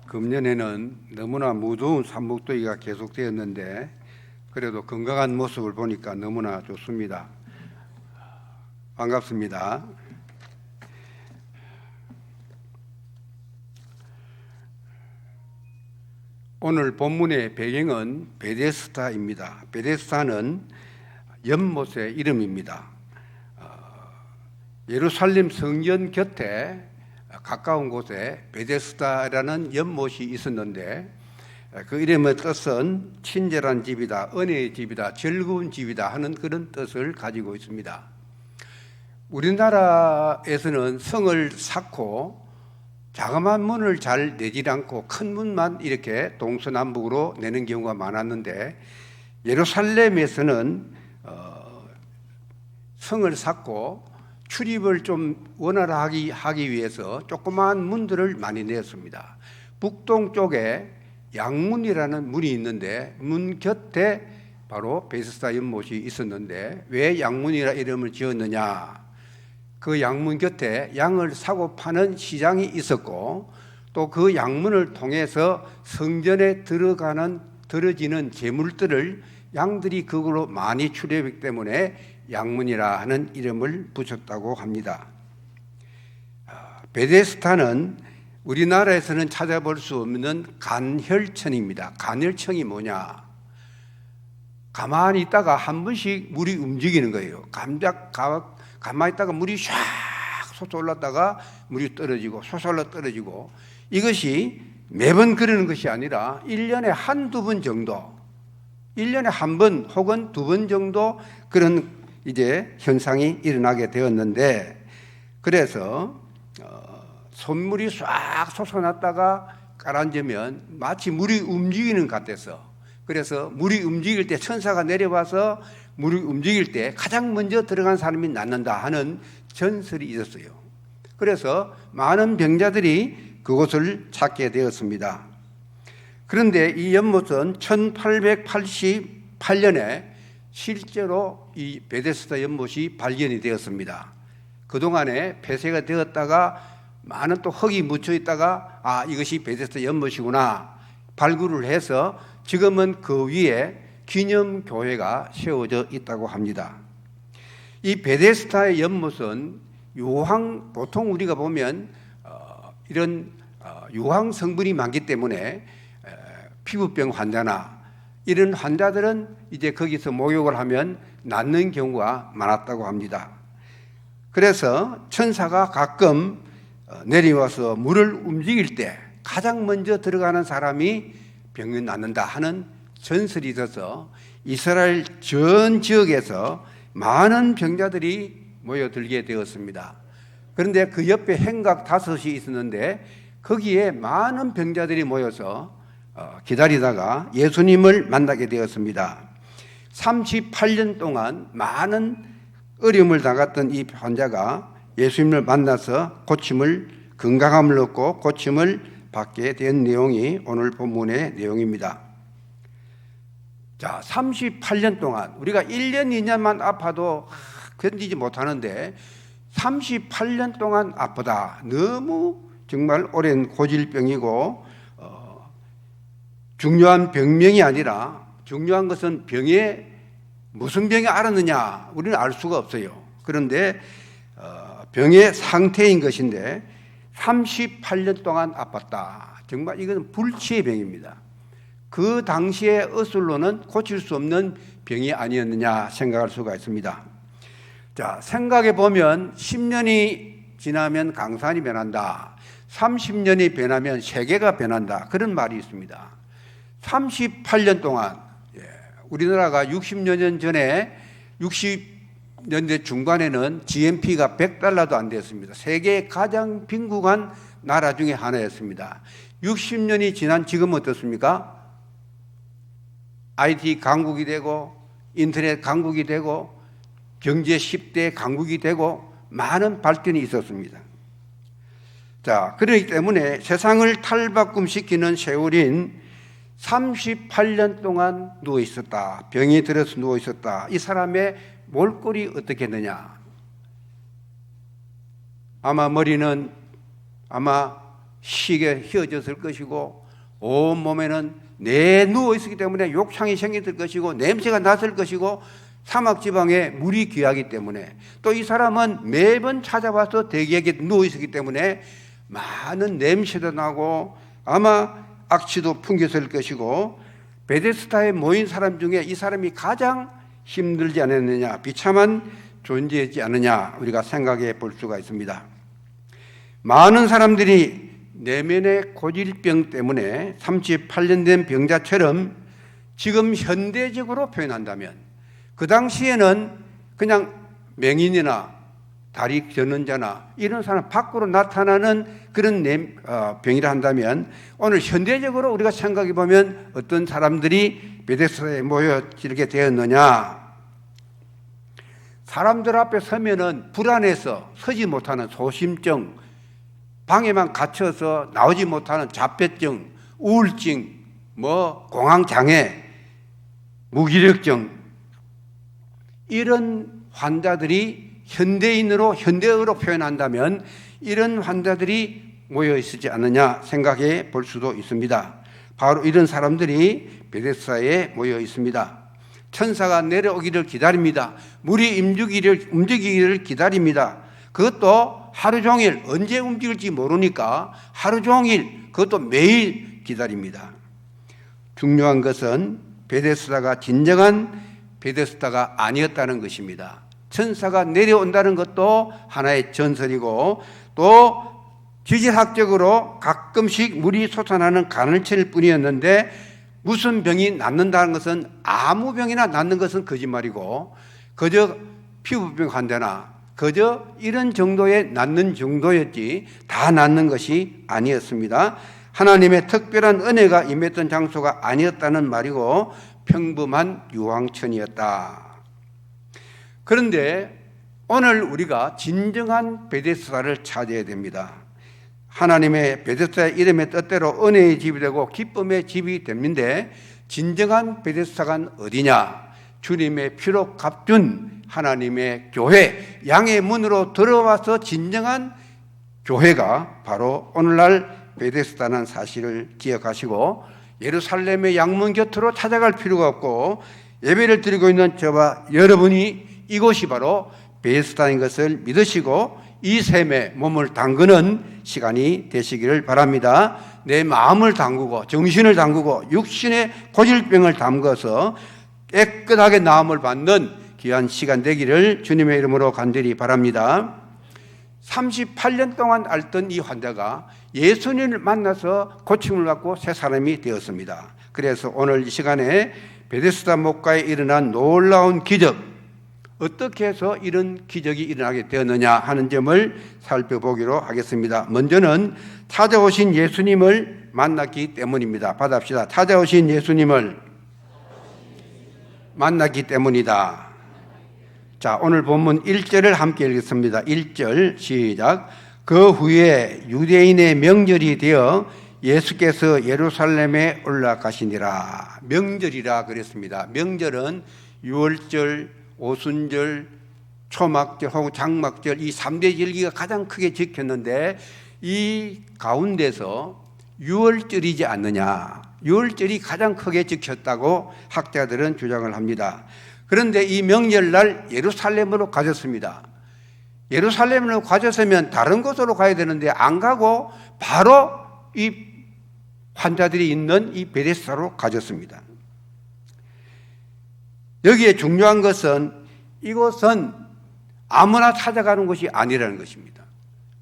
금년에는 너무나 무더운 삼복더위가 계속되었는데 그래도 건강한 모습을 보니까 너무나 좋습니다. 반갑습니다. 오늘 본문의 배경은 베데스다입니다. 베데스다는 연못의 이름입니다. 예루살렘 성전 곁에 가까운 곳에 베데스다라는 연못이 있었는데 그 이름의 뜻은 친절한 집이다, 은혜의 집이다, 즐거운 집이다 하는 그런 뜻을 가지고 있습니다. 우리나라에서는 성을 쌓고 자그마한 문을 잘 내지 않고 큰 문만 이렇게 동서남북으로 내는 경우가 많았는데 예루살렘에서는 성을 쌓고 출입을 좀 원활하게 하기 위해서 조그마한 문들을 많이 내었습니다. 북동쪽에 양문이라는 문이 있는데 문 곁에 바로 베데스다 연못이 있었는데 왜 양문이라 이름을 지었느냐? 그 양문 곁에 양을 사고 파는 시장이 있었고 또 그 양문을 통해서 성전에 들어지는 제물들을 양들이 그걸로 많이 출입했기 때문에 양문이라 하는 이름을 붙였다고 합니다. 베데스다는 우리나라에서는 찾아볼 수 없는 간혈천입니다. 간혈천이 뭐냐? 가만히 있다가 한 번씩 물이 움직이는 거예요. 가만히 있다가 물이 샥 솟아올랐다가 물이 떨어지고 솟아올라 떨어지고 이것이 매번 그러는 것이 아니라 1년에 한두 번 정도 1년에 한 번 혹은 두 번 정도 그런 이제 현상이 일어나게 되었는데 그래서 손물이 싹 솟아났다가 가라앉으면 마치 물이 움직이는 것 같아서 그래서 물이 움직일 때 천사가 내려와서 물이 움직일 때 가장 먼저 들어간 사람이 낫는다 하는 전설이 있었어요. 그래서 많은 병자들이 그곳을 찾게 되었습니다. 그런데 이 연못은 1888년에 실제로 이 베데스다 연못이 발견이 되었습니다. 그동안에 폐쇄가 되었다가 많은 또 흙이 묻혀 있다가 이것이 베데스다 연못이구나 발굴을 해서 지금은 그 위에 기념교회가 세워져 있다고 합니다. 이 베데스다의 연못은 보통 우리가 보면 이런 유황 성분이 많기 때문에 피부병 환자나 이런 환자들은 이제 거기서 목욕을 하면 낫는 경우가 많았다고 합니다. 그래서 천사가 가끔 내려와서 물을 움직일 때 가장 먼저 들어가는 사람이 병이 낫는다 하는 전설이 있어서 이스라엘 전 지역에서 많은 병자들이 모여들게 되었습니다. 그런데 그 옆에 행각 5이 있었는데 거기에 많은 병자들이 모여서 기다리다가 예수님을 만나게 되었습니다. 38년 동안 많은 어려움을 당했던 이 환자가 예수님을 만나서 건강함을 얻고 고침을 받게 된 내용이 오늘 본문의 내용입니다. 자, 38년 동안 우리가 1년, 2년만 아파도 견디지 못하는데 38년 동안 아프다. 너무 정말 오랜 고질병이고 중요한 병명이 아니라 중요한 것은 무슨 병이 알았느냐 우리는 알 수가 없어요. 그런데 병의 상태인 것인데 38년 동안 아팠다. 정말 이건 불치의 병입니다. 그 당시의 의술로는 고칠 수 없는 병이 아니었느냐 생각할 수가 있습니다. 자, 생각해 보면 10년이 지나면 강산이 변한다. 30년이 변하면 세계가 변한다. 그런 말이 있습니다. 38년 동안 우리나라가 60년 전에 60년대 중반에는 GNP가 $100도 안 됐습니다. 세계의 가장 빈국한 나라 중에 하나였습니다. 60년이 지난 지금 어떻습니까? IT 강국이 되고 인터넷 강국이 되고 경제 10대 강국이 되고 많은 발전이 있었습니다. 자, 그렇기 때문에 세상을 탈바꿈시키는 세월인 38년 동안 누워 있었다. 병이 들어서 누워 있었다. 이 사람의 몰골이 어떻게 했느냐? 아마 머리는 시계 휘어졌을 것이고 온 몸에는 누워 있었기 때문에 욕창이 생겼을 것이고 냄새가 났을 것이고 사막 지방에 물이 귀하기 때문에 또 이 사람은 매번 찾아와서 대기에게 누워 있었기 때문에 많은 냄새도 나고 아마 악취도 풍겼을 것이고 베데스다에 모인 사람 중에 이 사람이 가장 힘들지 않았느냐, 비참한 존재이지 않느냐 우리가 생각해 볼 수가 있습니다. 많은 사람들이 내면의 고질병 때문에 38년 된 병자처럼 지금 현대적으로 표현한다면 그 당시에는 그냥 맹인이나 다리 저는 자나 이런 사람 밖으로 나타나는 그런 병이라 한다면 오늘 현대적으로 우리가 생각해 보면 어떤 사람들이 베데스다에 모여 이렇게 되었느냐. 사람들 앞에 서면은 불안해서 서지 못하는 소심증, 방에만 갇혀서 나오지 못하는 자폐증, 우울증, 공황장애, 무기력증 이런 환자들이 현대어로 표현한다면 이런 환자들이 모여 있지 않느냐 생각해 볼 수도 있습니다. 바로 이런 사람들이 베데스다에 모여 있습니다. 천사가 내려오기를 기다립니다. 물이 움직이기를 기다립니다. 그것도 하루 종일 언제 움직일지 모르니까 하루 종일 그것도 매일 기다립니다. 중요한 것은 베데스다가 진정한 베데스다가 아니었다는 것입니다. 천사가 내려온다는 것도 하나의 전설이고 또 지질학적으로 가끔씩 물이 솟아나는 간헐천일 뿐이었는데 무슨 병이 낫는다는 것은 아무 병이나 낫는 것은 거짓말이고 그저 피부병 환자나 그저 이런 정도에 낫는 정도였지 다 낫는 것이 아니었습니다. 하나님의 특별한 은혜가 임했던 장소가 아니었다는 말이고 평범한 유황천이었다. 그런데 오늘 우리가 진정한 베데스다를 찾아야 됩니다. 하나님의 베데스다의 이름의 뜻대로 은혜의 집이 되고 기쁨의 집이 됩니다. 진정한 베데스다가 어디냐? 주님의 피로 값준 하나님의 교회, 양의 문으로 들어와서 진정한 교회가 바로 오늘날 베데스다는 사실을 기억하시고 예루살렘의 양문 곁으로 찾아갈 필요가 없고 예배를 드리고 있는 저와 여러분이 이곳이 바로 베데스다인 것을 믿으시고 이 셈에 몸을 담그는 시간이 되시기를 바랍니다. 내 마음을 담그고 정신을 담그고 육신의 고질병을 담궈서 깨끗하게 나음을 받는 귀한 시간 되기를 주님의 이름으로 간절히 바랍니다. 38년 동안 앓던 이 환자가 예수님을 만나서 고침을 받고 새 사람이 되었습니다. 그래서 오늘 이 시간에 베데스다 목가에 일어난 놀라운 기적, 어떻게 해서 이런 기적이 일어나게 되었느냐 하는 점을 살펴보기로 하겠습니다. 먼저는 찾아오신 예수님을 만났기 때문입니다. 받아봅시다. 찾아오신 예수님을 만났기 때문이다. 자, 오늘 본문 1절을 함께 읽겠습니다. 1절 시작. 그 후에 유대인의 명절이 되어 예수께서 예루살렘에 올라가시니라. 명절이라 그랬습니다. 명절은 유월절, 오순절, 초막절 혹은 장막절 이 3대 절기가 가장 크게 지켰는데 이 가운데서 유월절이지 않느냐, 유월절이 가장 크게 지켰다고 학자들은 주장을 합니다. 그런데 이 명절날 예루살렘으로 가졌습니다. 예루살렘으로 가졌으면 다른 곳으로 가야 되는데 안 가고 바로 이 환자들이 있는 이 베데스다로 가졌습니다. 여기에 중요한 것은 이곳은 아무나 찾아가는 곳이 아니라는 것입니다.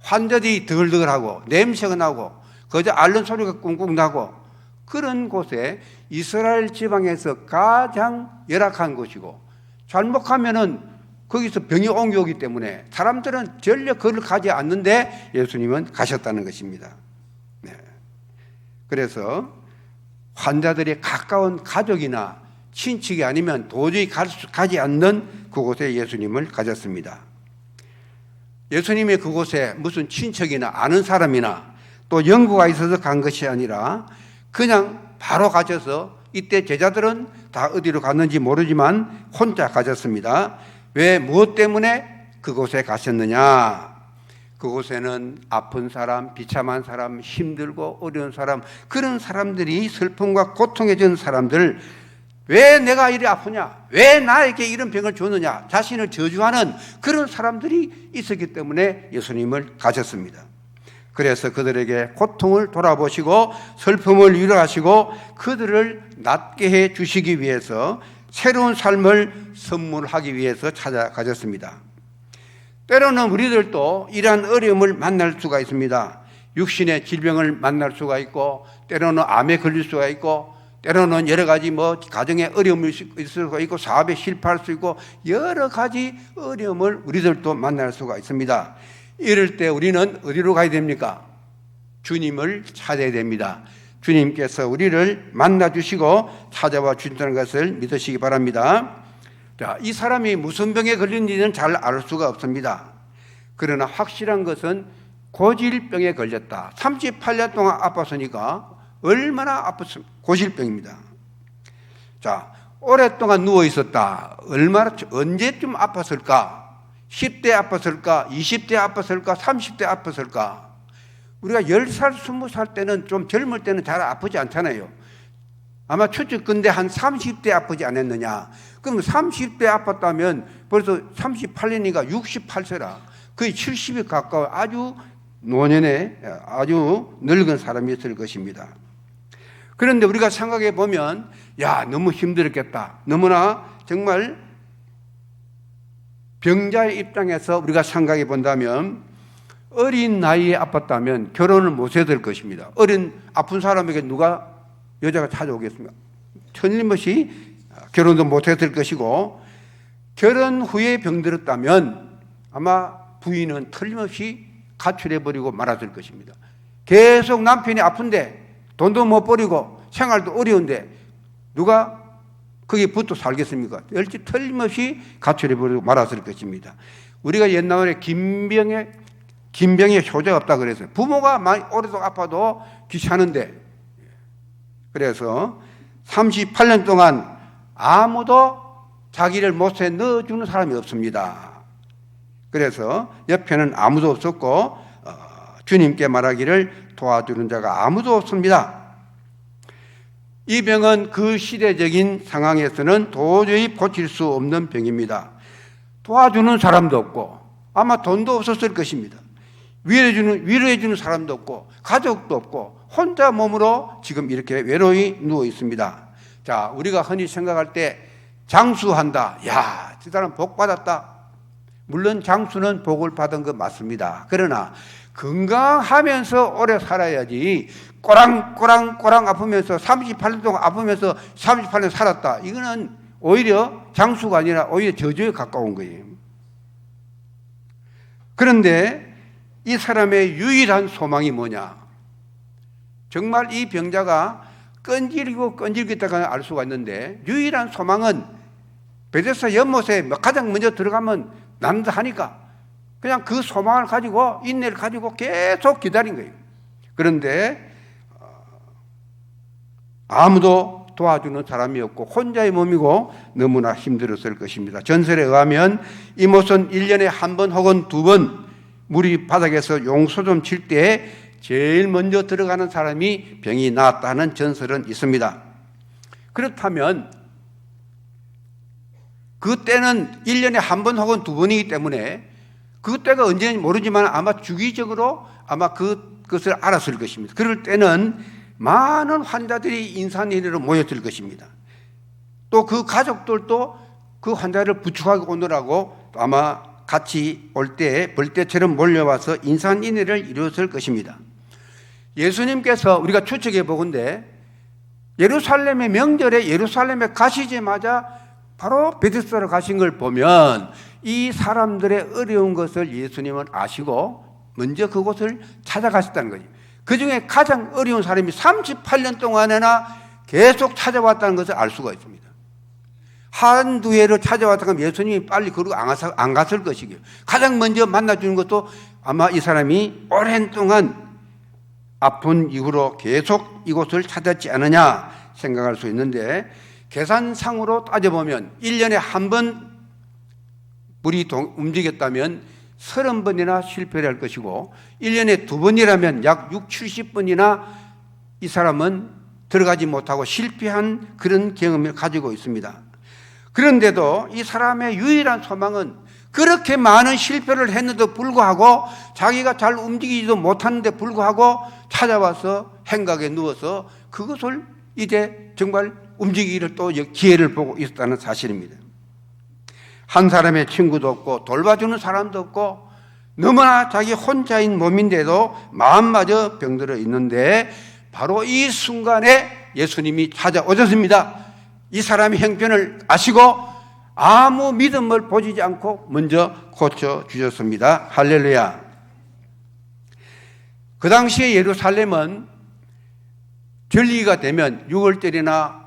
환자들이 드글드글하고 냄새가 나고 그저 앓는 소리가 꿍꿍 나고 그런 곳에 이스라엘 지방에서 가장 열악한 곳이고 잘못하면은 거기서 병이 옮겨오기 때문에 사람들은 전혀 그를 가지 않는데 예수님은 가셨다는 것입니다. 네. 그래서 환자들의 가까운 가족이나 친척이 아니면 도저히 가지 않는 그곳에 예수님을 가졌습니다. 예수님이 그곳에 무슨 친척이나 아는 사람이나 또 연고가 있어서 간 것이 아니라 그냥 바로 가셔서 이때 제자들은 다 어디로 갔는지 모르지만 혼자 가셨습니다. 왜, 무엇 때문에 그곳에 가셨느냐? 그곳에는 아픈 사람, 비참한 사람, 힘들고 어려운 사람, 그런 사람들이 슬픔과 고통에 진 사람들, 왜 내가 이리 아프냐? 왜 나에게 이런 병을 줬느냐? 자신을 저주하는 그런 사람들이 있었기 때문에 예수님을 가셨습니다. 그래서 그들에게 고통을 돌아보시고 슬픔을 위로하시고 그들을 낫게 해 주시기 위해서 새로운 삶을 선물하기 위해서 찾아가셨습니다. 때로는 우리들도 이러한 어려움을 만날 수가 있습니다. 육신의 질병을 만날 수가 있고, 때로는 암에 걸릴 수가 있고, 때로는 여러 가지 가정에 어려움이 있을 수가 있고, 사업에 실패할 수 있고, 여러 가지 어려움을 우리들도 만날 수가 있습니다. 이럴 때 우리는 어디로 가야 됩니까? 주님을 찾아야 됩니다. 주님께서 우리를 만나주시고 찾아와 주신다는 것을 믿으시기 바랍니다. 자, 이 사람이 무슨 병에 걸린지는 잘 알 수가 없습니다. 그러나 확실한 것은 고질병에 걸렸다. 38년 동안 아팠으니까 얼마나 아팠습니까? 고질병입니다. 자, 오랫동안 누워 있었다. 언제쯤 아팠을까? 10대 아팠을까? 20대 아팠을까? 30대 아팠을까? 우리가 10살, 20살 때는 좀 젊을 때는 잘 아프지 않잖아요. 아마 추측컨대 한 30대 아프지 않았느냐. 그럼 30대 아팠다면 벌써 38년이니까 68세라. 거의 70이 가까워 아주 노년에 아주 늙은 사람이었을 것입니다. 그런데 우리가 생각해 보면 야, 너무 힘들었겠다. 너무나 정말 병자의 입장에서 우리가 생각해 본다면 어린 나이에 아팠다면 결혼을 못 해야 될 것입니다. 아픈 사람에게 누가 여자가 찾아오겠습니까? 틀림없이 결혼도 못 해야 될 것이고, 결혼 후에 병들었다면 아마 부인은 틀림없이 가출해버리고 말았을 것입니다. 계속 남편이 아픈데 돈도 못 버리고 생활도 어려운데 누가 거기에 붙어 살겠습니까? 틀림없이 가출해버리고 말았을 것입니다. 우리가 옛날에 김병에 효자가 없다 그랬어요. 부모가 많이 오래도록 아파도 귀찮은데, 그래서 38년 동안 아무도 자기를 못에 넣어주는 사람이 없습니다. 그래서 옆에는 아무도 없었고 주님께 말하기를 도와주는 자가 아무도 없습니다. 이 병은 그 시대적인 상황에서는 도저히 고칠 수 없는 병입니다. 도와주는 사람도 없고 아마 돈도 없었을 것입니다. 위로해주는 사람도 없고 가족도 없고 혼자 몸으로 지금 이렇게 외로이 누워 있습니다. 자, 우리가 흔히 생각할 때 장수한다. 야, 저 사람 복 받았다. 물론 장수는 복을 받은 거 맞습니다. 그러나 건강하면서 오래 살아야지 꼬랑꼬랑 아프면서 38년 동안 아프면서 38년 살았다. 이거는 오히려 장수가 아니라 오히려 저주에 가까운 거예요. 그런데 이 사람의 유일한 소망이 뭐냐? 정말 이 병자가 끈질기다가 알 수가 있는데 유일한 소망은 베데스다 연못에 가장 먼저 들어가면 난다 하니까 그냥 그 소망을 가지고 인내를 가지고 계속 기다린 거예요. 그런데 아무도 도와주는 사람이 없고 혼자의 몸이고 너무나 힘들었을 것입니다. 전설에 의하면 이못은 1년에 한 번 혹은 두 번 물이 바닥에서 용소 좀 칠 때 제일 먼저 들어가는 사람이 병이 나았다는 전설은 있습니다. 그렇다면 그때는 1년에 한 번 혹은 두 번이기 때문에 그때가 언제인지 모르지만 아마 주기적으로 아마 그것을 알았을 것입니다. 그럴 때는 많은 환자들이 인산인해로 모였을 것입니다. 또 그 가족들도 그 환자를 부축하고 오느라고 아마 같이 올 때 벌떼처럼 몰려와서 인산인해를 이루었을 것입니다. 예수님께서 우리가 추측해 보건대 예루살렘의 명절에 예루살렘에 가시자마자 바로 베데스다로 가신 걸 보면 이 사람들의 어려운 것을 예수님은 아시고 먼저 그곳을 찾아가셨다는 거죠. 그 중에 가장 어려운 사람이 38년 동안이나 계속 찾아왔다는 것을 알 수가 있습니다. 한두 해를 찾아왔다면 예수님이 빨리 그러고 안 갔을 것이고요. 가장 먼저 만나주는 것도 아마 이 사람이 오랜 동안 아픈 이후로 계속 이곳을 찾았지 않느냐 생각할 수 있는데, 계산상으로 따져보면 1년에 한 번 물이 움직였다면 30번이나 실패를 할 것이고 1년에 2번이라면 약 6, 70번이나 이 사람은 들어가지 못하고 실패한 그런 경험을 가지고 있습니다. 그런데도 이 사람의 유일한 소망은 그렇게 많은 실패를 했는데도 불구하고 자기가 잘 움직이지도 못하는데 불구하고 찾아와서 행각에 누워서 그것을 이제 정말 움직이기를 또 기회를 보고 있었다는 사실입니다. 한 사람의 친구도 없고 돌봐주는 사람도 없고 너무나 자기 혼자인 몸인데도 마음마저 병들어 있는데 바로 이 순간에 예수님이 찾아오셨습니다. 이 사람의 형편을 아시고 아무 믿음을 보이지 않고 먼저 고쳐주셨습니다. 할렐루야. 그 당시에 예루살렘은 절기가 되면 6월절이나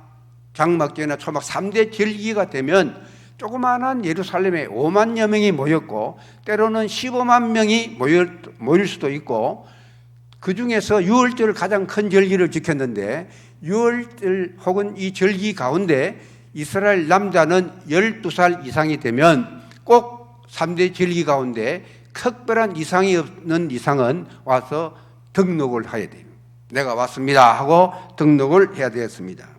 장막절이나 초막 3대 절기가 되면 조그마한 예루살렘에 5만여 명이 모였고 때로는 15만 명이 모일 수도 있고 그 중에서 6월절 가장 큰 절기를 지켰는데 6월절 혹은 이 절기 가운데 이스라엘 남자는 12살 이상이 되면 꼭 3대 절기 가운데 특별한 이상이 없는 이상은 와서 등록을 해야 돼요. 내가 왔습니다 하고 등록을 해야 되었습니다.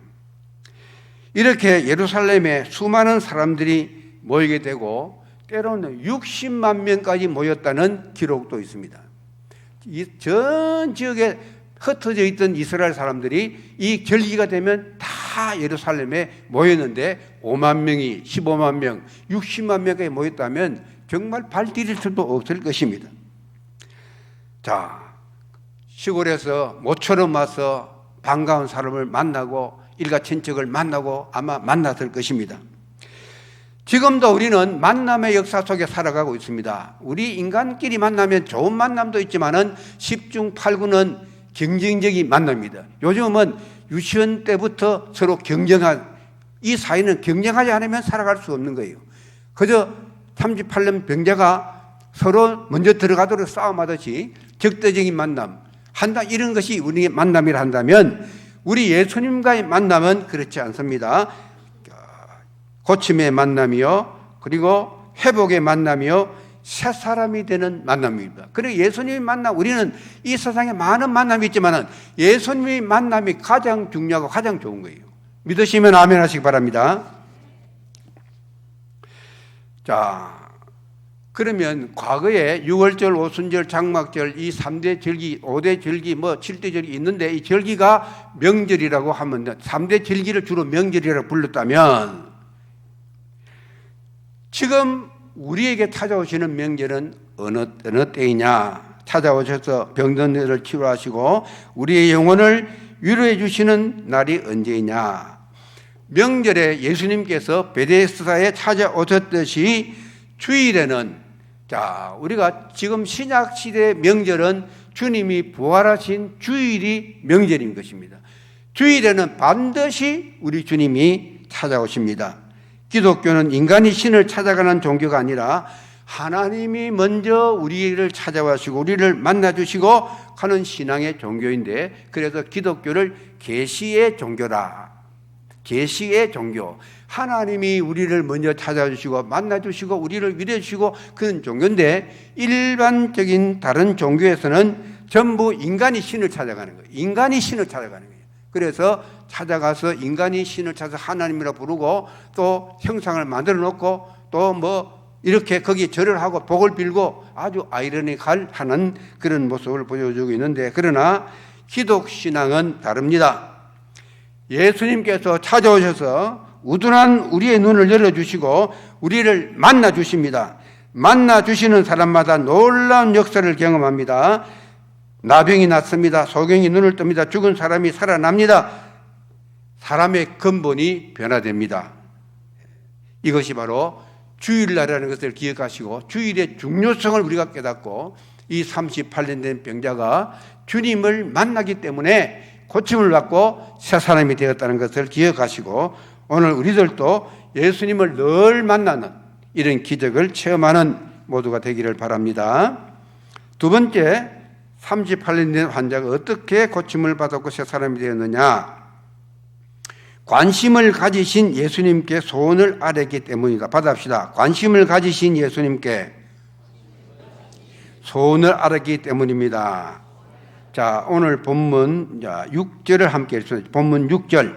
이렇게 예루살렘에 수많은 사람들이 모이게 되고 때로는 60만 명까지 모였다는 기록도 있습니다. 전 지역에 흩어져 있던 이스라엘 사람들이 이 절기가 되면 다 예루살렘에 모였는데 5만 명이 15만 명, 60만 명까지 모였다면 정말 발 디딜 수도 없을 것입니다. 자, 시골에서 모처럼 와서 반가운 사람을 만나고 일가 친척을 만나고 아마 만났을 것입니다. 지금도 우리는 만남의 역사 속에 살아가고 있습니다. 우리 인간끼리 만나면 좋은 만남도 있지만은 10중 8구는 경쟁적인 만남입니다. 요즘은 유치원 때부터 서로 경쟁한 이 사회는 경쟁하지 않으면 살아갈 수 없는 거예요. 그저 38년 병자가 서로 먼저 들어가도록 싸움하듯이 적대적인 만남 한다 이런 것이 우리의 만남이라 한다면 우리 예수님과의 만남은 그렇지 않습니다. 고침의 만남이요 그리고 회복의 만남이요 새 사람이 되는 만남입니다. 그리고 예수님의 만남 우리는 이 세상에 많은 만남이 있지만 예수님의 만남이 가장 중요하고 가장 좋은 거예요. 믿으시면 아멘 하시기 바랍니다. 자, 그러면 과거에 6월절, 오순절, 장막절 이 3대 절기, 5대 절기, 7대 절기 있는데 이 절기가 명절이라고 하면 3대 절기를 주로 명절이라고 불렀다면 지금 우리에게 찾아오시는 명절은 어느 때이냐? 찾아오셔서 병든 이를 치료하시고 우리의 영혼을 위로해 주시는 날이 언제이냐? 명절에 예수님께서 베데스다에 찾아오셨듯이 주일에는 자, 우리가 지금 신약 시대의 명절은 주님이 부활하신 주일이 명절인 것입니다. 주일에는 반드시 우리 주님이 찾아오십니다. 기독교는 인간이 신을 찾아가는 종교가 아니라 하나님이 먼저 우리를 찾아와시고 우리를 만나주시고 하는 신앙의 종교인데 그래서 기독교를 계시의 종교라. 계시의 종교. 하나님이 우리를 먼저 찾아주시고 만나주시고 우리를 위로해주시고 그런 종교인데 일반적인 다른 종교에서는 전부 인간이 신을 찾아가는 거예요. 인간이 신을 찾아가는 거예요. 그래서 찾아가서 인간이 신을 찾아서 하나님이라 부르고 또 형상을 만들어 놓고 또 이렇게 거기에 절을 하고 복을 빌고 아주 아이러니컬 하는 그런 모습을 보여주고 있는데 그러나 기독 신앙은 다릅니다. 예수님께서 찾아오셔서 우둔한 우리의 눈을 열어주시고 우리를 만나주십니다. 만나주시는 사람마다 놀라운 역사를 경험합니다. 나병이 낫습니다. 소경이 눈을 뜹니다. 죽은 사람이 살아납니다. 사람의 근본이 변화됩니다. 이것이 바로 주일날이라는 것을 기억하시고 주일의 중요성을 우리가 깨닫고 이 38년 된 병자가 주님을 만나기 때문에 고침을 받고 새 사람이 되었다는 것을 기억하시고 오늘 우리들도 예수님을 늘 만나는 이런 기적을 체험하는 모두가 되기를 바랍니다. 두 번째, 38년 된 환자가 어떻게 고침을 받았고 새 사람이 되었느냐? 관심을 가지신 예수님께 소원을 아뢰기 때문이다. 받아봅시다. 관심을 가지신 예수님께 소원을 알았기 때문입니다. 자, 오늘 본문 6절을 함께 읽습니다. 본문 6절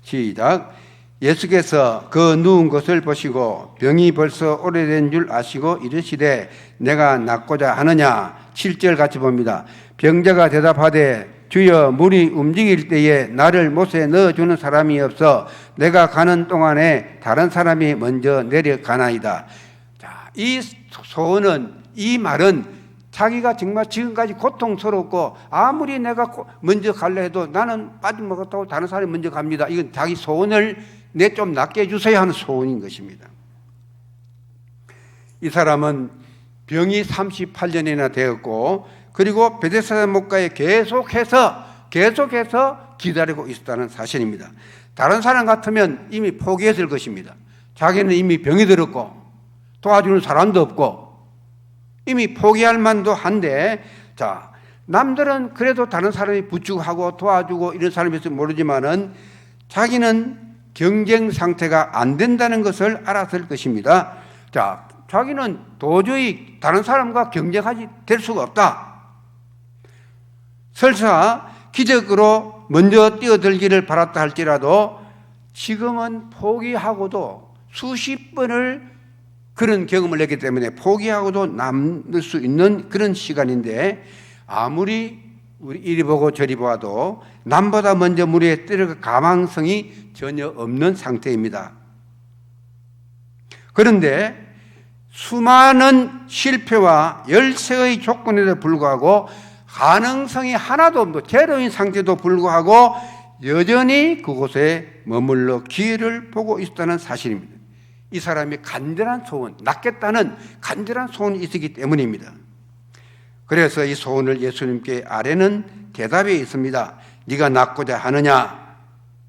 시작. 예수께서 그 누운 것을 보시고 병이 벌써 오래된 줄 아시고 이르시되 내가 낫고자 하느냐. 7절 같이 봅니다. 병자가 대답하되 주여 물이 움직일 때에 나를 못에 넣어주는 사람이 없어 내가 가는 동안에 다른 사람이 먼저 내려가나이다. 자, 이 소원은, 이 말은 자기가 정말 지금까지 고통스럽고 아무리 내가 먼저 갈려 해도 나는 빠짐먹었다고 다른 사람이 먼저 갑니다. 이건 자기 소원을 내 좀 낫게 해주세요 하는 소원인 것입니다. 이 사람은 병이 38년이나 되었고 그리고 베데스다 목가에 계속해서 기다리고 있었다는 사실입니다. 다른 사람 같으면 이미 포기했을 것입니다. 자기는 이미 병이 들었고 도와주는 사람도 없고 이미 포기할 만도 한데, 자, 남들은 그래도 다른 사람이 부축하고 도와주고 이런 사람이 있을지 모르지만은 자기는 경쟁 상태가 안 된다는 것을 알았을 것입니다. 자, 자기는 도저히 다른 사람과 경쟁하지 될 수가 없다. 설사 기적으로 먼저 뛰어들기를 바랐다 할지라도 지금은 포기하고도 수십 번을 그런 경험을 했기 때문에 포기하고도 남을 수 있는 그런 시간인데 아무리 우리 이리 보고 저리 봐도 남보다 먼저 물에 뛰어들 가망성이 전혀 없는 상태입니다. 그런데 수많은 실패와 열세의 조건에도 불구하고 가능성이 하나도 없고 제로인 상태도 불구하고 여전히 그곳에 머물러 기회를 보고 있었다는 사실입니다. 이 사람이 간절한 소원, 낫겠다는 간절한 소원이 있었기 때문입니다. 그래서 이 소원을 예수님께 아뢰는 대답이 있습니다. 네가 낫고자 하느냐?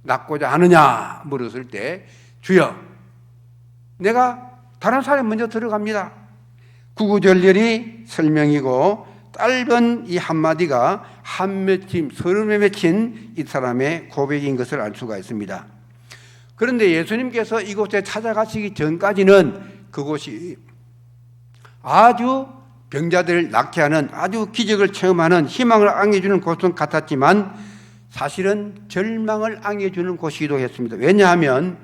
낫고자 하느냐? 물었을 때 주여, 내가 다른 사람이 먼저 들어갑니다. 구구절절히 설명이고 짧은 이 한마디가 한 맺힘, 서른에 맺힌 이 사람의 고백인 것을 알 수가 있습니다. 그런데 예수님께서 이곳에 찾아가시기 전까지는 그곳이 아주 병자들을 낫게 하는 아주 기적을 체험하는 희망을 안겨주는 곳은 같았지만 사실은 절망을 안겨주는 곳이기도 했습니다. 왜냐하면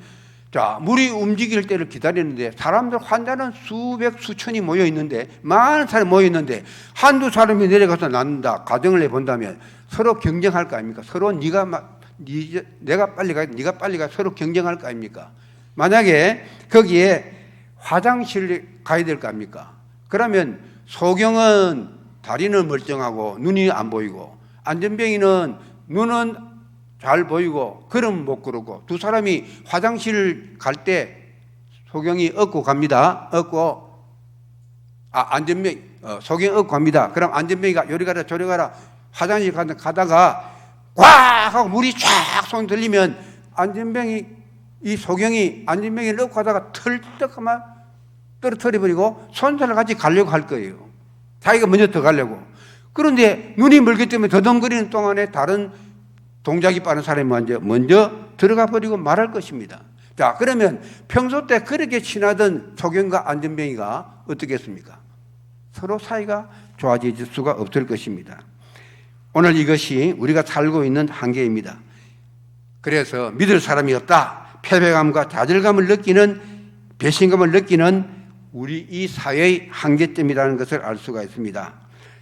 자, 물이 움직일 때를 기다리는데 사람들 환자는 수백 수천이 모여 있는데 많은 사람이 모여 있는데 한두 사람이 내려가서 낫는다 가정을 해본다면 서로 경쟁할 거 아닙니까? 서로 내가 빨리 가, 네가 빨리 가 서로 경쟁할 거 아닙니까? 만약에 거기에 화장실 가야 될 거 아닙니까? 그러면 소경은 다리는 멀쩡하고 눈이 안 보이고 안전병이는 눈은 잘 보이고 걸음 못 걸고 두 사람이 화장실 갈 때 소경이 업고 갑니다. 소경이 업고 갑니다. 그럼 안전병이가 요리 가라 저리 가라 화장실 가다가 꽉 하고 물이 쫙 손 들리면 안전병이 이 소경이 안전병이를 업고 가다가 털떡 하면 떨어뜨려버리고 손자를 같이 가려고 할 거예요. 자기가 먼저 더 가려고. 그런데 눈이 멀기 때문에 더듬거리는 동안에 다른 동작이 빠른 사람이 먼저 들어가 버리고 말할 것입니다. 자, 그러면 평소 때 그렇게 친하던 소경과 안전병이가 어떻겠습니까? 서로 사이가 좋아질 수가 없을 것입니다. 오늘 이것이 우리가 살고 있는 한계입니다. 그래서 믿을 사람이 없다. 패배감과 좌절감을 느끼는 배신감을 느끼는 우리 이 사회의 한계점이라는 것을 알 수가 있습니다.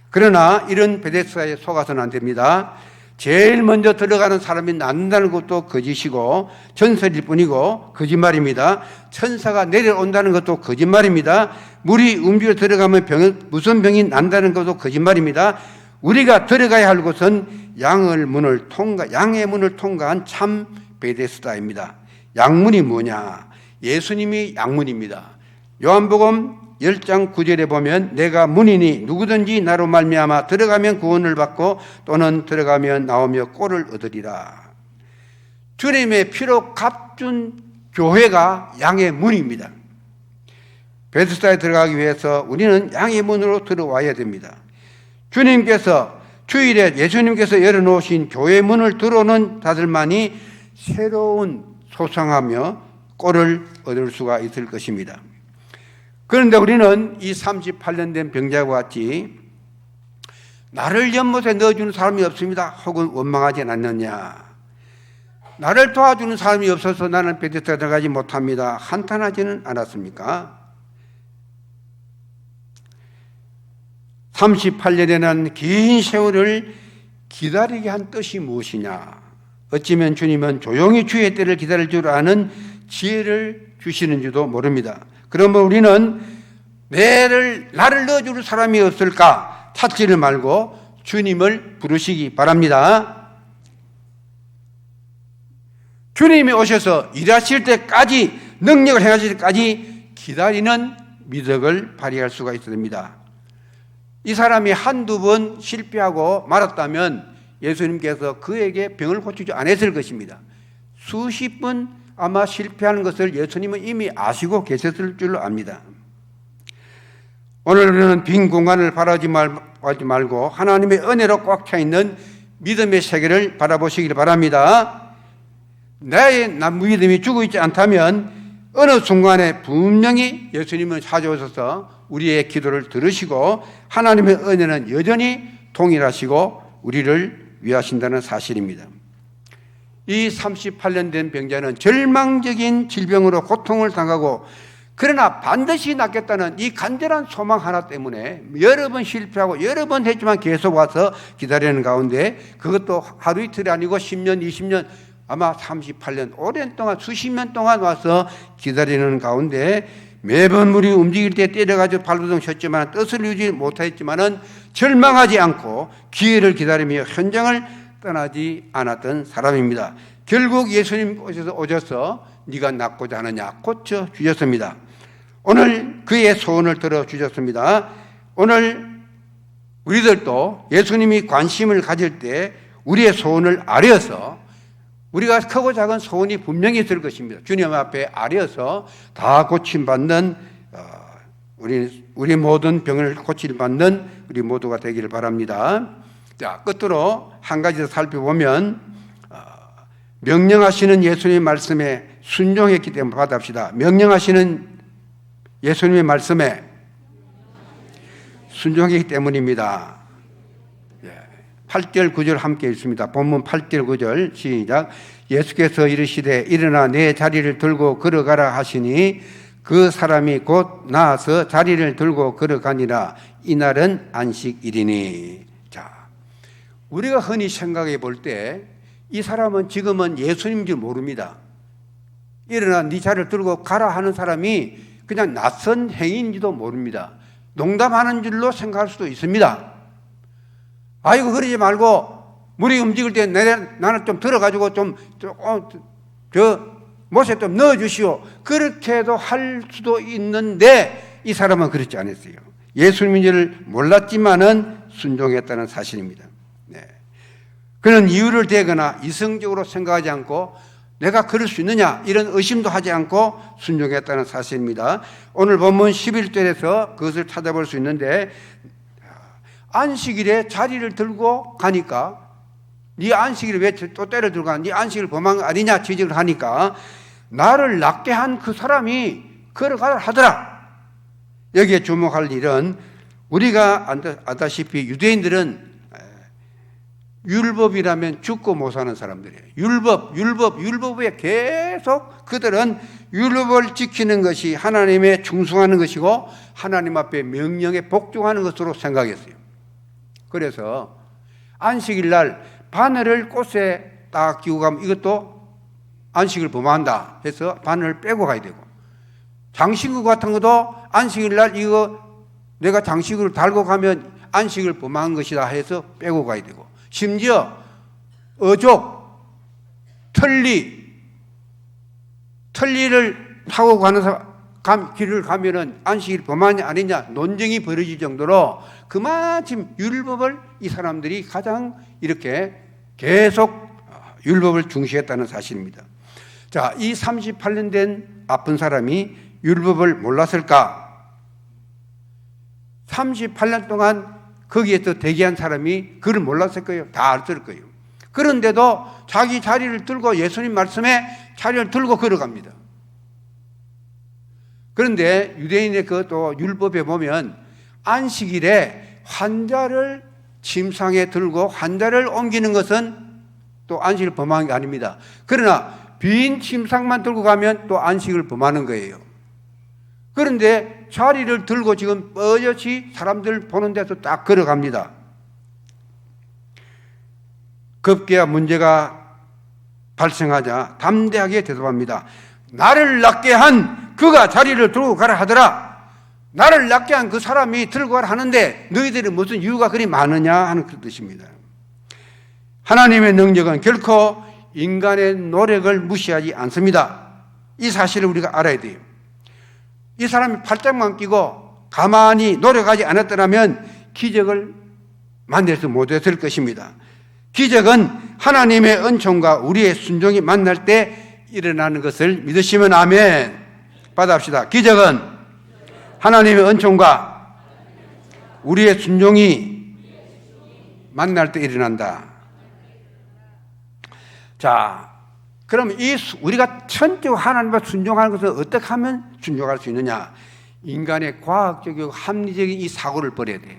그러나 이런 베데스다에 속아서는 안 됩니다. 제일 먼저 들어가는 사람이 낫는다는 것도 거짓이고 전설일 뿐이고 거짓말입니다. 천사가 내려온다는 것도 거짓말입니다. 물이 움직여 들어가면 무슨 병이 난다는 것도 거짓말입니다. 우리가 들어가야 할 곳은 양의 문을 통과한 참 베데스다입니다. 양문이 뭐냐? 예수님이 양문입니다. 요한복음 10장 9절에 보면 내가 문이니 누구든지 나로 말미암아 들어가면 구원을 받고 또는 들어가면 나오며 꼴을 얻으리라. 주님의 피로 값준 교회가 양의 문입니다. 베데스다에 들어가기 위해서 우리는 양의 문으로 들어와야 됩니다. 주님께서 주일에 예수님께서 열어놓으신 교회 문을 들어오는 자들만이 새로운 소상하며 꼴을 얻을 수가 있을 것입니다. 그런데 우리는 이 38년 된 병자와 같이 나를 연못에 넣어주는 사람이 없습니다. 혹은 원망하지 않느냐. 나를 도와주는 사람이 없어서 나는 베데스다에 들어가지 못합니다. 한탄하지는 않았습니까? 38년이라는 긴 세월을 기다리게 한 뜻이 무엇이냐? 어찌면 주님은 조용히 주의 때를 기다릴 줄 아는 지혜를 주시는지도 모릅니다. 그러면 우리는 나를 넣어줄 사람이 없을까 찾지를 말고 주님을 부르시기 바랍니다. 주님이 오셔서 일하실 때까지, 능력을 행하실 때까지 기다리는 미덕을 발휘할 수가 있어야 됩니다. 이 사람이 한두 번 실패하고 말았다면 예수님께서 그에게 병을 고치지 않았을 것입니다. 수십 번 아마 실패하는 것을 예수님은 이미 아시고 계셨을 줄로 압니다. 오늘 우리는 빈 공간을 바라지 말고 하나님의 은혜로 꽉 차 있는 믿음의 세계를 바라보시길 바랍니다. 나의 믿음이 죽어 있지 않다면 어느 순간에 분명히 예수님은 찾아오셔서 우리의 기도를 들으시고 하나님의 은혜는 여전히 동일하시고 우리를 위하신다는 사실입니다. 이 38년 된 병자는 절망적인 질병으로 고통을 당하고 그러나 반드시 낫겠다는 이 간절한 소망 하나 때문에 여러 번 실패하고 여러 번 했지만 계속 와서 기다리는 가운데 그것도 하루 이틀이 아니고 10년, 20년, 아마 38년, 오랜 동안 수십 년 동안 와서 기다리는 가운데 매번 물이 움직일 때 때려가지고 발버둥 쳤지만 뜻을 이루지 못했지만은 절망하지 않고 기회를 기다리며 현장을 떠나지 않았던 사람입니다. 결국 예수님 오셔서 네가 낫고자 하느냐 고쳐 주셨습니다. 오늘 그의 소원을 들어 주셨습니다. 오늘 우리들도 예수님이 관심을 가질 때 우리의 소원을 아뢰어서 우리가 크고 작은 소원이 분명히 있을 것입니다. 주님 앞에 아뢰어서 다 고침받는 우리 모든 병을 고침받는 우리 모두가 되기를 바랍니다. 자, 끝으로 한 가지 더 살펴보면 명령하시는 예수님의 말씀에 순종했기 때문에 받합시다. 명령하시는 예수님의 말씀에 순종했기 때문입니다. 8절 9절 함께 읽습니다. 본문 8절 9절 시작. 예수께서 이르시되 일어나 내 자리를 들고 걸어가라 하시니 그 사람이 곧 나아서 자리를 들고 걸어가니라. 이날은 안식일이니. 자, 우리가 흔히 생각해 볼 때 이 사람은 지금은 예수님인 줄 모릅니다. 일어나 네 자리를 들고 가라 하는 사람이 그냥 낯선 행위인지도 모릅니다. 농담하는 줄로 생각할 수도 있습니다. 아이고 그러지 말고 물이 움직일 때 나는 좀 들어가지고 못에 좀 넣어주시오. 그렇게도 할 수도 있는데 이 사람은 그렇지 않았어요. 예수님인지를 몰랐지만은 순종했다는 사실입니다. 네. 그는 이유를 대거나 이성적으로 생각하지 않고 내가 그럴 수 있느냐 이런 의심도 하지 않고 순종했다는 사실입니다. 오늘 본문 11절에서 그것을 찾아볼 수 있는데 안식일에 자리를 들고 가니까 네 안식일을 왜 또 때려 들고 가냐, 네 안식일 범한 거 아니냐 지적을 하니까 나를 낫게 한 그 사람이 걸어가라 하더라. 여기에 주목할 일은 우리가 알다시피 유대인들은 율법이라면 죽고 못 사는 사람들이에요. 율법에 계속 그들은 율법을 지키는 것이 하나님에 충성하는 것이고 하나님 앞에 명령에 복종하는 것으로 생각했어요. 그래서 안식일 날 바늘을 꽃에 딱 끼고 가면 이것도 안식을 범한다 해서 바늘을 빼고 가야 되고, 장신구 같은 것도 안식일 날 이거 내가 장식을 달고 가면 안식을 범한 것이다 해서 빼고 가야 되고, 심지어 어족, 틀니를 타고 가는 길을 가면은 안식일 범하냐 아니냐 논쟁이 벌어질 정도로 그만큼 율법을 이 사람들이 가장 이렇게 계속 율법을 중시했다는 사실입니다. 자, 이 38년 된 아픈 사람이 율법을 몰랐을까? 38년 동안 거기에서 대기한 사람이 그걸 몰랐을 거예요. 다 알았을 거예요. 그런데도 자기 자리를 들고 예수님 말씀에 자리를 들고 걸어갑니다. 그런데 유대인의 그것도 율법에 보면 안식일에 환자를 침상에 들고 환자를 옮기는 것은 또 안식을 범하는 게 아닙니다. 그러나 빈 침상만 들고 가면 또 안식을 범하는 거예요. 그런데 자리를 들고 지금 뻔히 사람들 보는 데서 딱 걸어갑니다. 급기야 문제가 발생하자 담대하게 대답합니다. 나를 낫게 한 그가 자리를 들고 가라 하더라. 나를 낫게 한 그 사람이 들고 가라 하는데 너희들이 무슨 이유가 그리 많으냐 하는 그 뜻입니다. 하나님의 능력은 결코 인간의 노력을 무시하지 않습니다. 이 사실을 우리가 알아야 돼요. 이 사람이 팔짱만 끼고 가만히 노력하지 않았더라면 기적을 만들 수 못했을 것입니다. 기적은 하나님의 은총과 우리의 순종이 만날 때 일어나는 것을 믿으시면 아멘. 받아합시다. 기적은 하나님의 은총과 우리의 순종이 만날 때 일어난다. 자, 그럼 우리가 천적 하나님과 순종하는 것을 어떻게 하면 순종할 수 있느냐? 인간의 과학적이고 합리적인 이 사고를 버려야 돼요.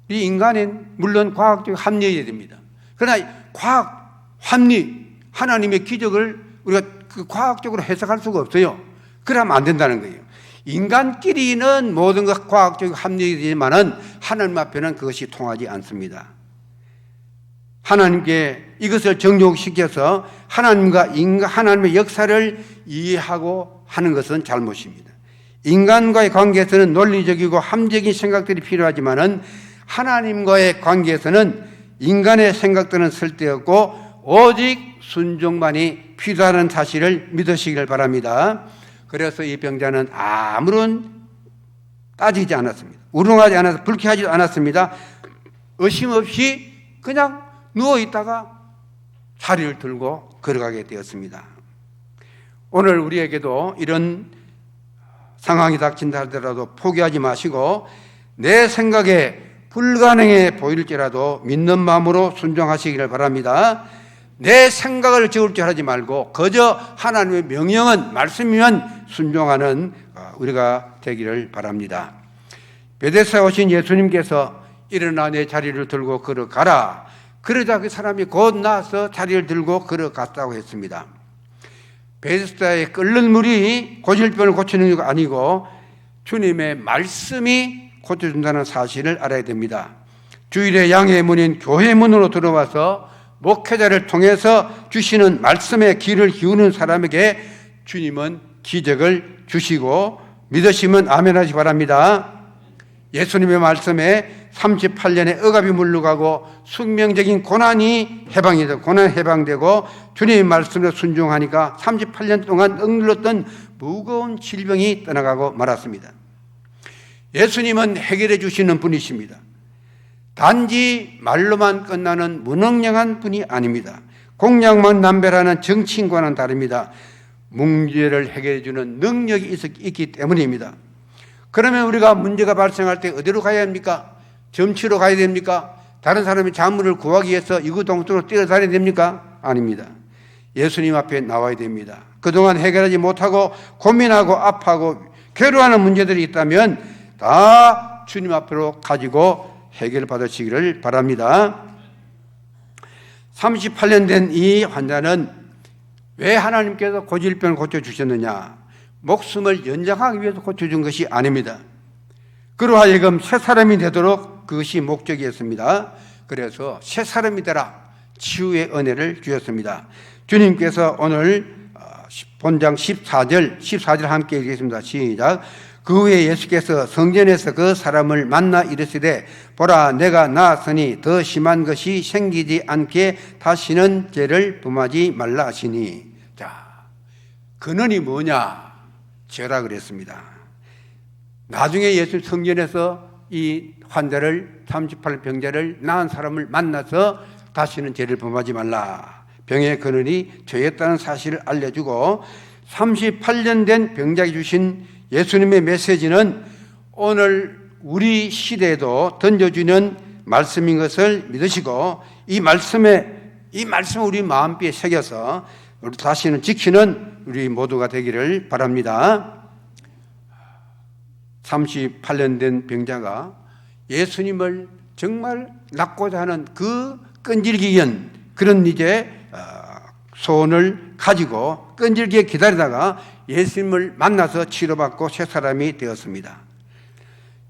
이 인간은 물론 과학적이고 합리해야 됩니다. 그러나 과학, 합리, 하나님의 기적을 우리가 그 과학적으로 해석할 수가 없어요. 그러면 안 된다는 거예요. 인간끼리는 모든 것 과학적이고 합리이지만은 하나님 앞에는 그것이 통하지 않습니다. 하나님께 이것을 정욕시켜서 하나님의 역사를 이해하고 하는 것은 잘못입니다. 인간과의 관계에서는 논리적이고 합리적인 생각들이 필요하지만은 하나님과의 관계에서는 인간의 생각들은 쓸데없고 오직 순종만이 필요하다는 사실을 믿으시길 바랍니다. 그래서 이 병자는 아무런 따지지 않았습니다. 우롱하지 않아서 불쾌하지도 않았습니다. 의심 없이 그냥 누워있다가 자리를 들고 걸어가게 되었습니다. 오늘 우리에게도 이런 상황이 닥친다 하더라도 포기하지 마시고 내 생각에 불가능해 보일지라도 믿는 마음으로 순종하시기를 바랍니다. 내 생각을 지울 줄 하지 말고 그저 하나님의 명령은 말씀이면 순종하는 우리가 되기를 바랍니다. 베데스다에 오신 예수님께서 일어나 내 자리를 들고 걸어가라. 그러자 그 사람이 곧 나서 자리를 들고 걸어갔다고 했습니다. 베데스다에 끓는 물이 고질병을 고치는 게 아니고 주님의 말씀이 고쳐준다는 사실을 알아야 됩니다. 주일의 양의 문인 교회 문으로 들어와서 목회자를 통해서 주시는 말씀에 귀를 기우는 사람에게 주님은 기적을 주시고 믿으시면 아멘 하시기 바랍니다. 예수님의 말씀에 38년의 억압이 물러가고 숙명적인 고난이 해방되고 주님의 말씀에 순종하니까 38년 동안 억눌렀던 무거운 질병이 떠나가고 말았습니다. 예수님은 해결해 주시는 분이십니다. 단지 말로만 끝나는 무능력한 분이 아닙니다. 공약만 남발하는 정치인과는 다릅니다. 문제를 해결해 주는 능력이 있기 때문입니다. 그러면 우리가 문제가 발생할 때 어디로 가야 합니까? 점치러 가야 됩니까? 다른 사람이 자문을 구하기 위해서 이구동성으로 뛰어다녀야 됩니까? 아닙니다. 예수님 앞에 나와야 됩니다. 그동안 해결하지 못하고 고민하고 아파하고 괴로워하는 문제들이 있다면 다 주님 앞으로 가지고 해결받으시기를 바랍니다. 38년 된 이 환자는 왜 하나님께서 고질병을 고쳐주셨느냐? 목숨을 연장하기 위해서 고쳐준 것이 아닙니다. 그로 하여금 새 사람이 되도록 그것이 목적이었습니다. 그래서 새 사람이 되라 치유의 은혜를 주셨습니다. 주님께서 오늘 본장 14절 함께 읽겠습니다. 시작. 그 후에 예수께서 성전에서 그 사람을 만나 이르시되 보라 내가 나았으니 더 심한 것이 생기지 않게 다시는 죄를 범하지 말라 하시니. 자, 근원이 뭐냐? 죄라 그랬습니다. 나중에 예수 성전에서 이 환자를 38년 병자를 나은 사람을 만나서 다시는 죄를 범하지 말라. 병의 근원이 죄였다는 사실을 알려주고 38년 된 병자에게 주신 예수님의 메시지는 오늘 우리 시대에도 던져주는 말씀인 것을 믿으시고 이 말씀을 우리 마음비에 새겨서 우리 다시는 지키는 우리 모두가 되기를 바랍니다. 38년 된 병자가 예수님을 정말 낳고자 하는 그 끈질기견 그런 이제 소원을 가지고 끈질기게 기다리다가 예수님을 만나서 치료받고 새 사람이 되었습니다.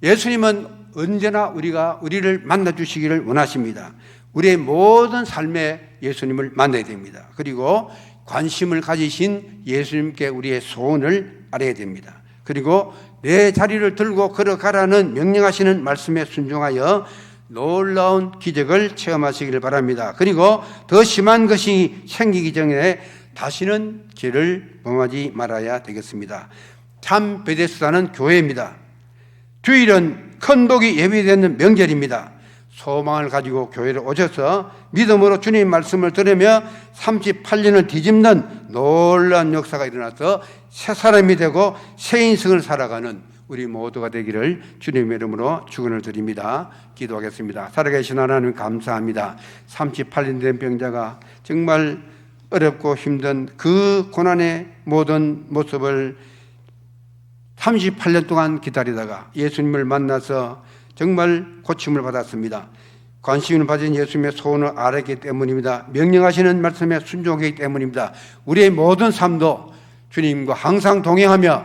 예수님은 언제나 우리를 만나주시기를 원하십니다. 우리의 모든 삶에 예수님을 만나야 됩니다. 그리고 관심을 가지신 예수님께 우리의 소원을 알아야 됩니다. 그리고 내 자리를 들고 걸어가라는 명령하시는 말씀에 순종하여 놀라운 기적을 체험하시기를 바랍니다. 그리고 더 심한 것이 생기기 전에 다시는 죄를 범하지 말아야 되겠습니다. 참 베데스다는 교회입니다. 주일은 큰 복이 예비되는 명절입니다. 소망을 가지고 교회를 오셔서 믿음으로 주님 말씀을 들으며 38년을 뒤집는 놀라운 역사가 일어나서 새 사람이 되고 새 인생을 살아가는 우리 모두가 되기를 주님의 이름으로 축원을 드립니다. 기도하겠습니다. 살아계신 하나님 감사합니다. 38년 된 병자가 정말 어렵고 힘든 그 고난의 모든 모습을 38년 동안 기다리다가 예수님을 만나서 정말 고침을 받았습니다. 관심을 받은 예수님의 소원을 알았기 때문입니다. 명령하시는 말씀에 순종하기 때문입니다. 우리의 모든 삶도 주님과 항상 동행하며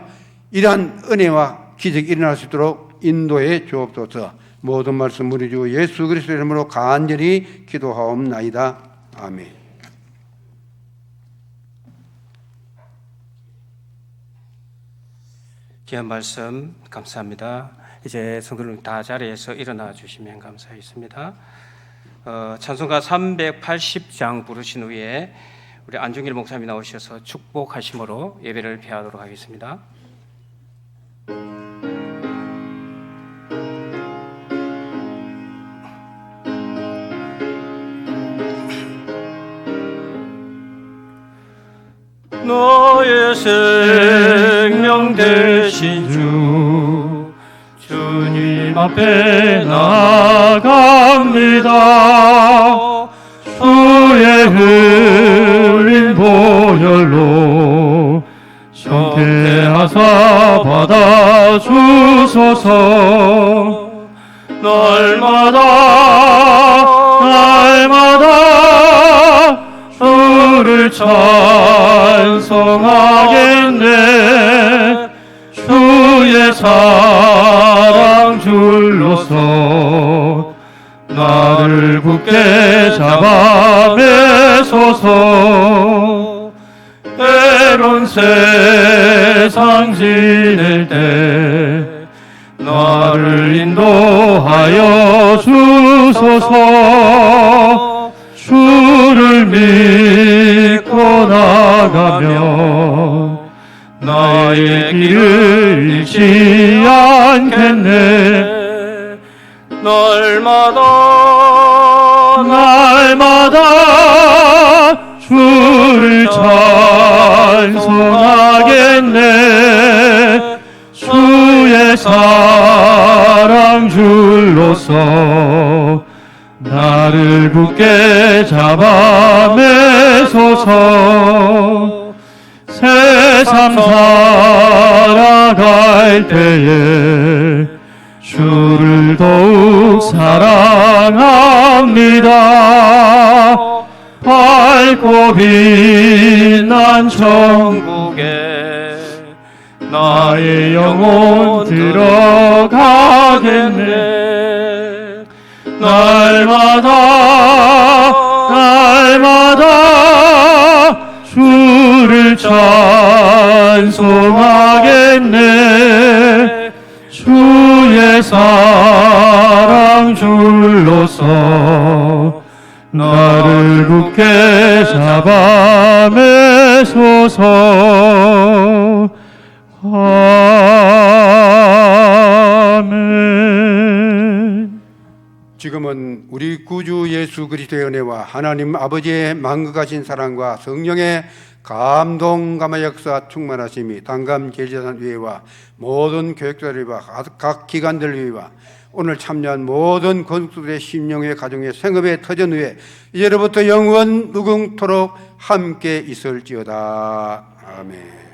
이러한 은혜와 기적이 일어날 수 있도록 인도해 주옵소서. 모든 말씀 우리 주 예수 그리스도의 이름으로 간절히 기도하옵나이다. 아멘. 귀한 말씀 감사합니다. 이제 성도님 다 자리에서 일어나 주시면 감사하겠습니다. 찬송가 380장 부르신 후에 우리 안중길 목사님이 나오셔서 축복하심으로 예배를 폐하도록 하겠습니다. 너의 생명 되신 주 주님 앞에 나아갑니다. 주의 흘린 보혈로 정케하사 받아주소서. 날마다 주를 찬송하겠네. 주의 사랑 줄로서 나를 굳게 잡아 매소서. 때론 세상 지낼 때 나를 인도하여 주소서. 주를 믿고 나가면 나의 길을 잃지 않겠네. 날마다 주를 찬송하겠네. 주의 사랑 줄로서 나를 굳게 잡아 매소서. 세상 살아갈 때에 주를 더욱 사랑합니다. 밝고 빛난 천국에 나의 영혼 들어가겠네. 날마다 주를 찬송하겠네. 주의 사랑 줄로서 나를 굳게 잡아 매소서. 아멘. 지금은 우리 구주 예수 그리스도의 은혜와 하나님 아버지의 만극하신 사랑과 성령의 감동감화 역사 충만하심이 단감 제자단 위에와 모든 교육자들 위와 각 기관들 위와 오늘 참여한 모든 건축들의 심령의 가정의 생업의 터전 위에 이제로부터 영원 무궁토록 함께 있을지어다. 아멘.